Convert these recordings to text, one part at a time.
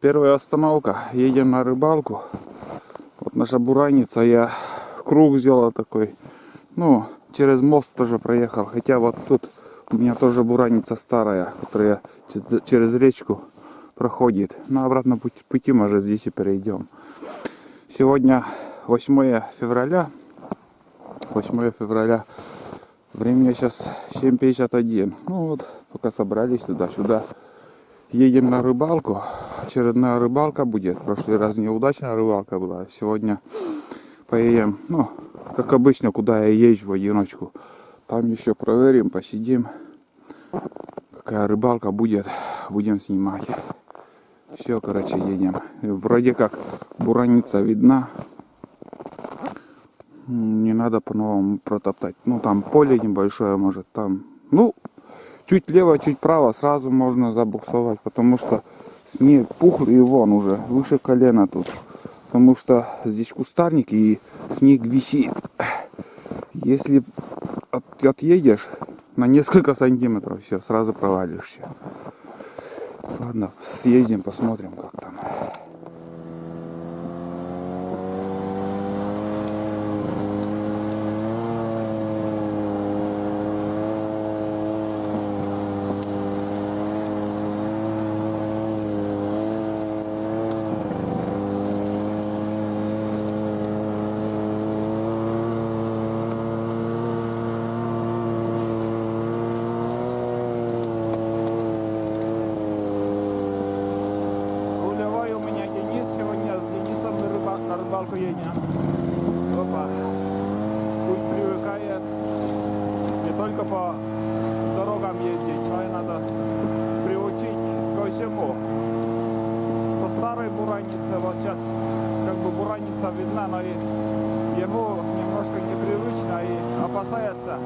Первая остановка. Едем на рыбалку. Вот наша бураница. Я круг сделал такой. Ну, через мост тоже проехал. Хотя вот тут у меня тоже бураница старая, которая через речку проходит. На обратном пути мы здесь и перейдем. Сегодня 8 февраля. 8 февраля. Времени сейчас 7:51. Ну вот, пока собрались туда-сюда. Едем на рыбалку. Очередная рыбалка будет. В прошлый раз неудачная рыбалка была. Сегодня поедем, ну, как обычно, куда я езжу в одиночку. Там еще проверим, посидим. Какая рыбалка будет, будем снимать. Все, короче, едем. Вроде как бураница видна. Не надо по-новому протоптать. Ну, там поле небольшое, может, там. Ну, чуть лево, чуть право, сразу можно забуксовать, потому что снег пухлый и вон уже выше колена тут. Потому что здесь кустарник и снег висит. Если отъедешь на несколько сантиметров, все, сразу провалишься. Ладно, съездим, посмотрим, как там. На рыбалку едем. Опа. Пусть привыкает не только по дорогам ездить, но и надо приучить ко всему. По старой буранице, вот сейчас как бы бураница видна, но и ему немножко непривычно и опасается,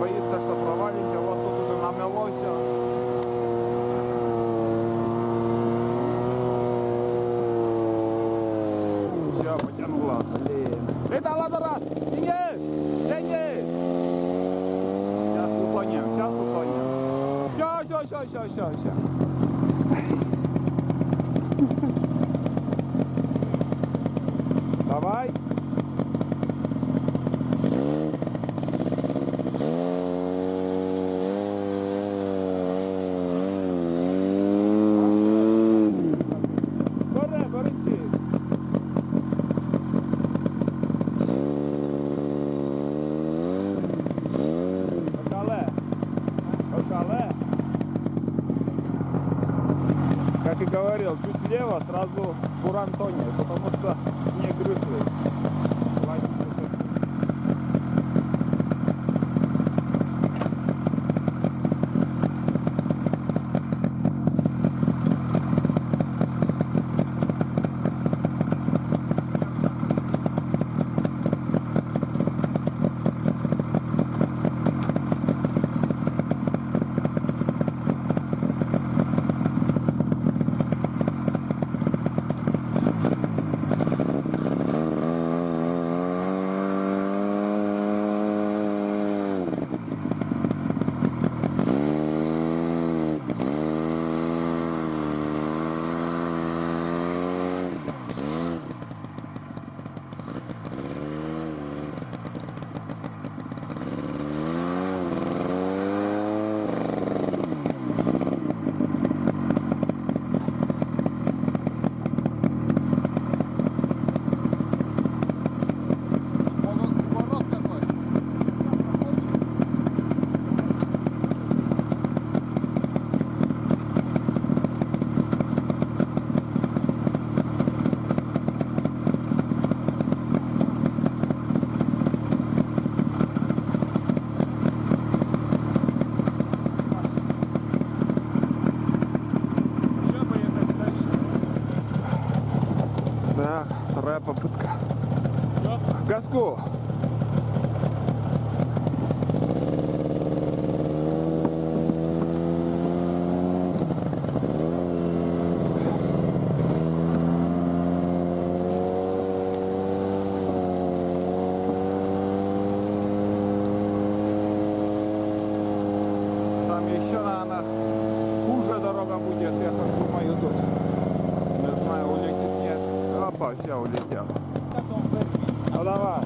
боится, что провалите. Вот тут уже намело все. Потянула, блин. Это ладно, раз! Нет! Нет! Сейчас уклоним, сейчас уклоним. Все. Давай. Как и говорил, чуть слева сразу буран тонет, потому что снег рыхлый. Да, вторая попытка. Газку! Там еще, наверное, хуже дорога будет, я как думаю, тут. Опа, все, улетел. Ну давай.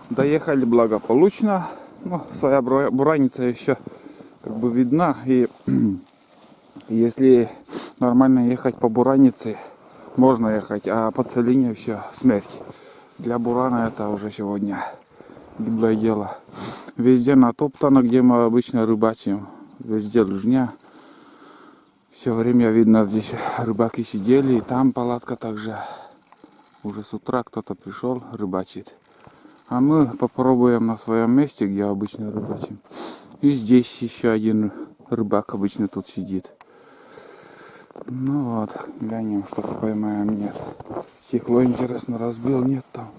Доехали благополучно. Ну, своя бураница еще как бы видна. И если нормально ехать по буранице, можно ехать, а по целине все смерть. Для бурана это уже сегодня гиблое дело. Везде натоптано, где мы обычно рыбачим. Везде лыжня. Все время видно, здесь рыбаки сидели. И там палатка также. Уже с утра кто-то пришел, рыбачит. А мы попробуем на своем месте, где обычно рыбачим. И здесь еще один рыбак обычно тут сидит. Ну вот, глянем, что-то поймаем. Нет. Стекло, интересно, разбил? Нет там.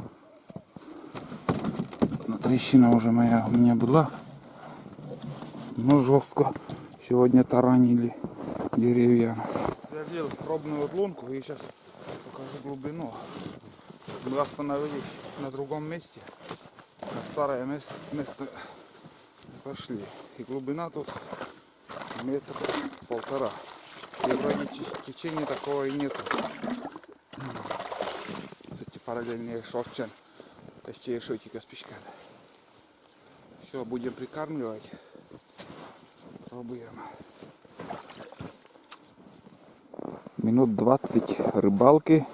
Но трещина уже моя у меня была. Но жестко. Сегодня таранили деревья. Я взял пробную лунку и сейчас покажу глубину. Мы остановились на другом месте. На старое место пошли. И глубина тут метр полтора. И вроде течения такого и нету. Кстати, параллельные шовчен. Точнее, шотика спичка. Все, будем прикармливать. Пробуем. Минут 20 рыбалки.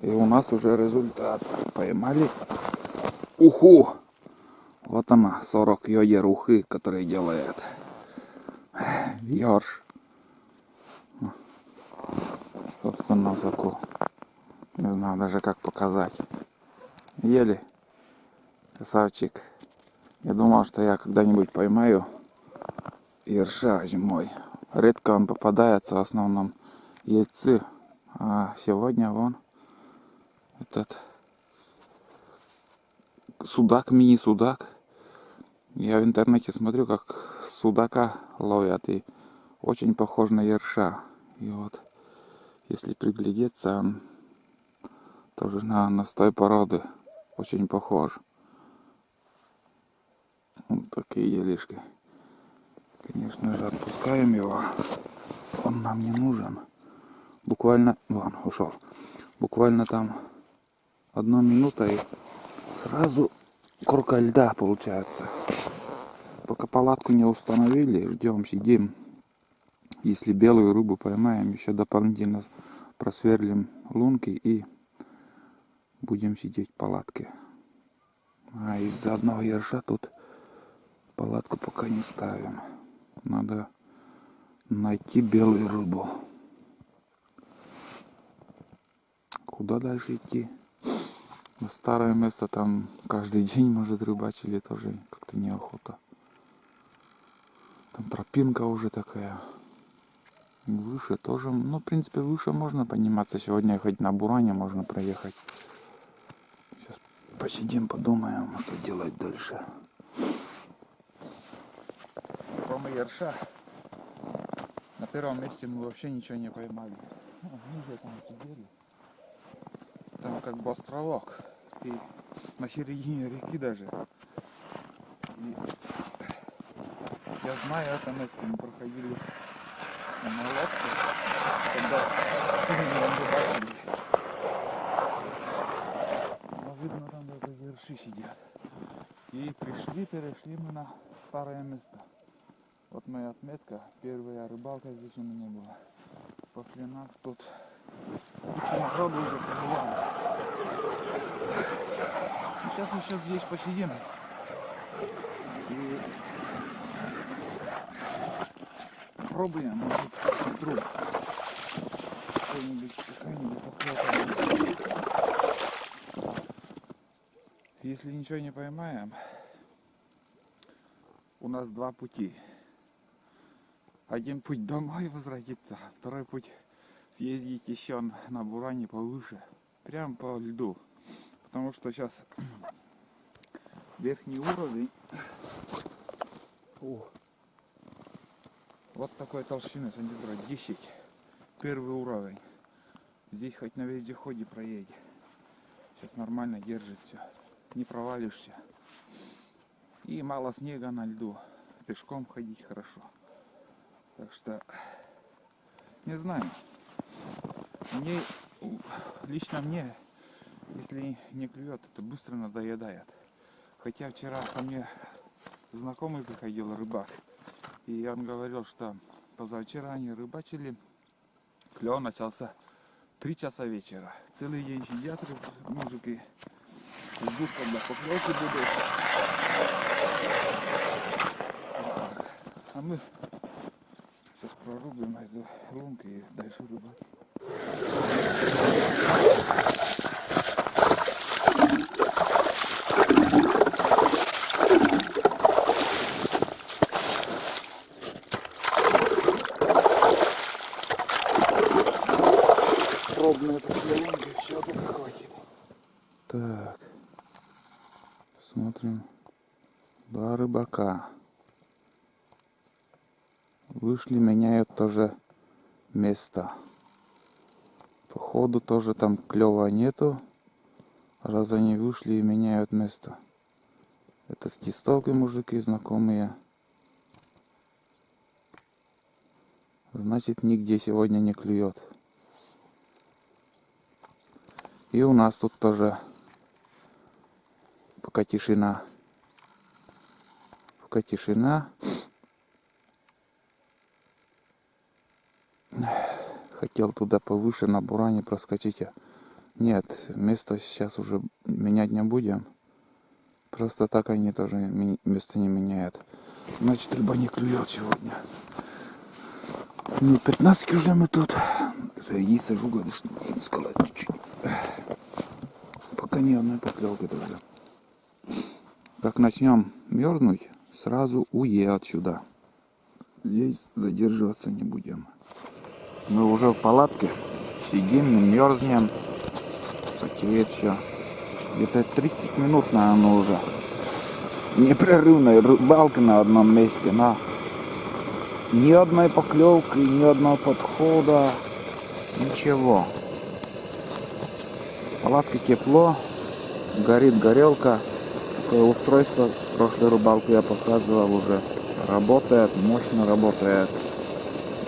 И у нас уже результат. Поймали уху. Вот она, 40 йодер ухы, который делает ёрш. Собственно, соку. Не знаю даже как показать. Ели. Красавчик. Я думал, что я когда-нибудь поймаю ерша зимой. Редко он попадается, в основном ельцы. А сегодня вон этот судак, мини-судак. Я в интернете смотрю, как судака ловят, и очень похож на ерша. И вот, если приглядеться, он тоже на той породы очень похож. Вот такие делишки. Конечно же, отпускаем его. Он нам не нужен. Буквально, вон, ушел. Буквально там 1 минута и сразу корка льда получается. Пока палатку не установили, ждем, сидим. Если белую рыбу поймаем, еще дополнительно просверлим лунки и будем сидеть в палатке. А из-за одного ерша тут Палатку пока не ставим. Надо найти белую рыбу. Куда дальше идти? На старое место там каждый день, может, рыбачили, тоже как-то неохота. Там тропинка уже такая. Выше тоже, ну, в принципе, выше можно подниматься. Сегодня хоть на буране можно проехать. Сейчас посидим, подумаем, что делать дальше. Кроме ерша, на первом месте мы вообще ничего не поймали. Ну, ниже там сидели. Там как бы островок. И на середине реки даже. И я знаю это место, мы проходили на лодке, когда рыбачили. Но видно, там даже ерши сидят. И перешли мы на старое место. Вот моя отметка, первая рыбалка здесь у меня была. После нас тут куча народу уже побывала. Сейчас еще здесь посидим. И пробуем, может, вдруг какая-нибудь поклёвка. Если ничего не поймаем, у нас два пути. Один путь домой возвратиться, второй путь съездить еще на буране повыше, прям по льду. Потому что сейчас верхний уровень вот такой толщины, сантиметра 10. Первый уровень. Здесь хоть на вездеходе проедь. Сейчас нормально держит все. Не провалишься. И мало снега на льду. Пешком ходить хорошо. Так что, не знаю. Лично мне, если не клюет, это быстро надоедает. Хотя вчера ко мне знакомый приходил, рыбак. И он говорил, что позавчера они рыбачили. Клев начался 3 часа вечера. Целый день сидят мужики. Ждут, когда поклевки будут. А мы сейчас прорубим эту лунку и дальше рыбачим. Пробную поклевку, и все, тут хватит. Так, смотрим. 2 рыбака. Вышли, меняют тоже место. Походу тоже там клёва нету. Раз они вышли и меняют место. Это с Тистовки мужики знакомые. Значит, нигде сегодня не клюет. И у нас тут тоже пока тишина. Пока тишина. Хотел туда повыше на буране проскочить. Нет, место сейчас уже менять не будем. Просто так они тоже место не меняют. Значит, рыба не клюет сегодня. Ну, 15 уже мы тут. Среди сажу, говоришь, сказать чуть-чуть. Пока ни одной поклевки тоже. Как начнем мерзнуть, сразу отсюда. Здесь задерживаться не будем. Мы уже в палатке сидим, мерзнем. Потеет все. Где-то 30 минут, наверное, уже. Непрерывная рыбалка на одном месте, но ни одной поклевки, ни одного подхода, ничего. Палатка тепло, горит горелка. Такое устройство, прошлую рыбалку я показывал уже. Работает, мощно работает.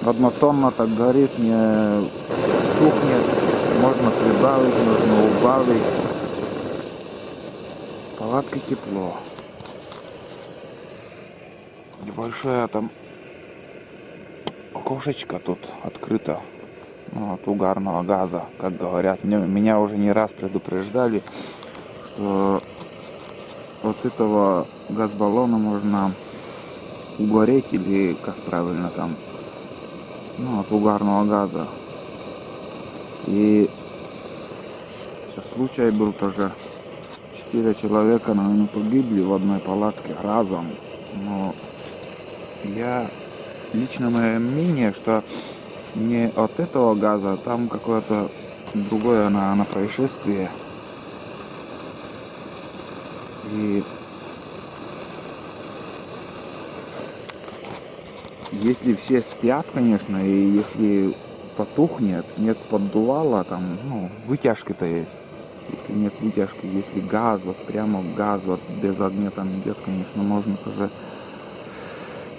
Однотонно так горит, не тухнет. Можно прибавить, можно убавить. Палатка тепло. Небольшая там окошечко тут открыто. От угарного газа, как говорят. Меня уже не раз предупреждали, что от этого газбаллона можно угореть или как правильно там, ну, от угарного газа. И сейчас случай был тоже. 4 человека, наверное, погибли в одной палатке разом. Но лично мое мнение, что не от этого газа, а там какое-то другое на происшествие. И если все спят, конечно, и если потухнет, нет поддувала, там, ну, вытяжки-то есть. Если нет вытяжки, если газ, вот прямо газ, вот без огня там идет, конечно, можно тоже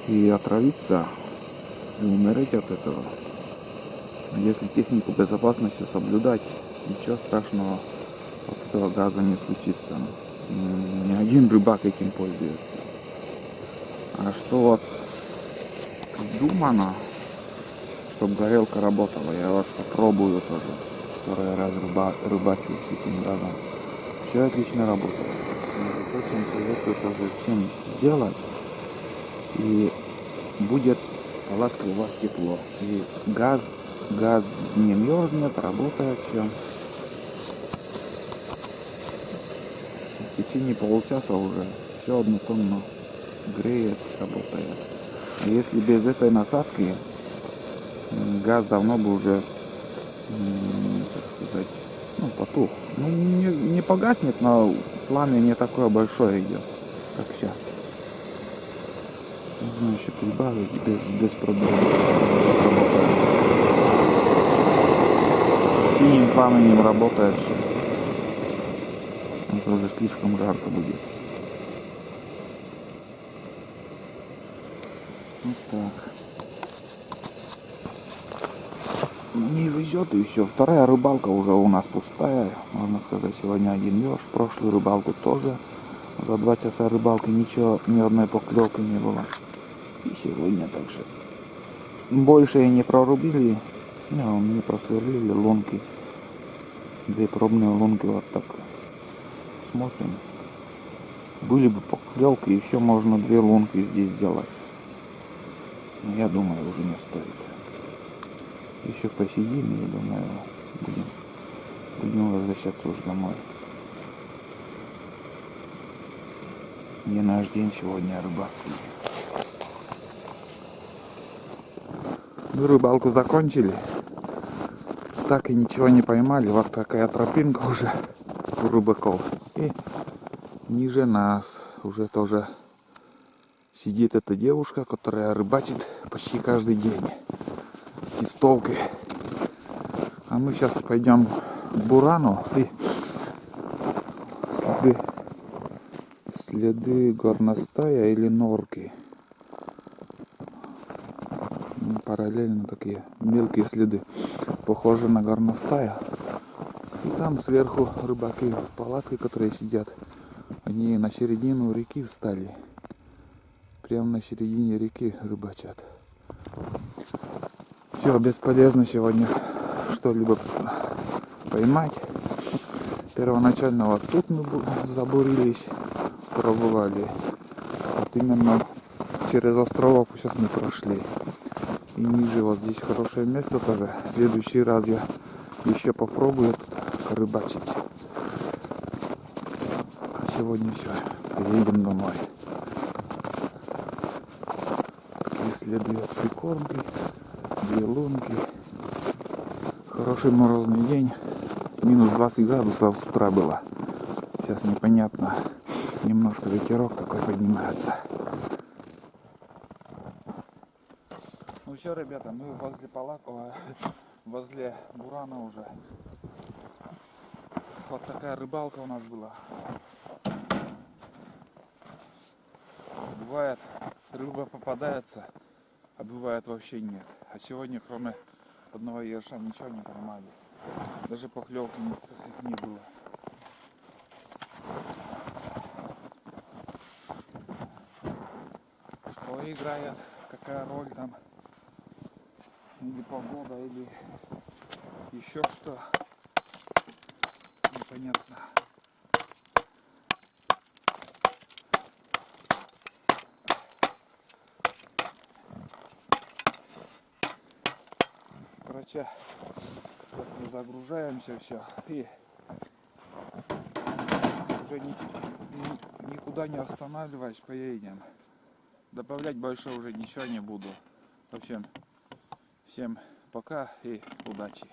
и отравиться, и умереть от этого. Если технику безопасности соблюдать, ничего страшного от этого газа не случится. Ни один рыбак этим пользуется. А что вот придумано, чтобы горелка работала, я вот что пробую тоже, второй раз рыбачу с этим газом. Все отлично работает. Очень советую тоже всем сделать. И будет в палатке у вас тепло. И газ не мерзнет, работает все. В течение получаса уже все однотонно греет, работает. А если без этой насадки, газ давно бы уже, так сказать, ну, потух. Ну, не погаснет, но пламя не такое большое идет, как сейчас. Нужно еще прибавить, без проблем работает. Синим пламенем работает все. Это уже слишком жарко будет. Вот так. Не везет и все. Вторая рыбалка уже у нас пустая. Можно сказать, сегодня один еж. Прошлую рыбалку тоже. За 2 часа рыбалки ничего, ни одной поклевки не было. И сегодня также. Больше и не прорубили. Не просверлили лунки. 2 пробные лунки вот так. Смотрим. Были бы поклевки, еще можно 2 лунки здесь сделать. Но я думаю, уже не стоит. Еще посидим, я думаю, будем возвращаться уже домой. Не наш день сегодня рыбацкий. Мы рыбалку закончили. Так и ничего не поймали. Вот такая тропинка уже у рыбаков. И ниже нас уже тоже сидит эта девушка, которая рыбачит почти каждый день с листовкой. А мы сейчас пойдем к бурану и следы горностая или норки. Параллельно такие мелкие следы, похожи на горностая. И там сверху рыбаки в палатке, которые сидят, они на середину реки встали. Прямо на середине реки рыбачат. Все, бесполезно сегодня что-либо поймать. Первоначально вот тут мы забурились, пробывали. Вот именно через островок сейчас мы прошли. И ниже вот здесь хорошее место тоже. В следующий раз я еще попробую тут рыбачить. А сегодня все. Поедем домой. Такие следы от прикормки. 2 лунки. Хороший морозный день. Минус 20 градусов с утра было. Сейчас непонятно. Немножко ветерок такой поднимается. Ну все, ребята, мы возле возле бурана уже. Вот такая рыбалка у нас была. Бывает, рыба попадается, а бывает вообще нет. А сегодня, кроме одного ерша, ничего не поймали. Даже поклевки никаких не было. Что играет, какая роль там, или погода, или еще что, непонятно. Сейчас мы загружаемся все и уже никуда не останавливаясь поедем. Добавлять больше уже ничего не буду. В общем, всем пока и удачи.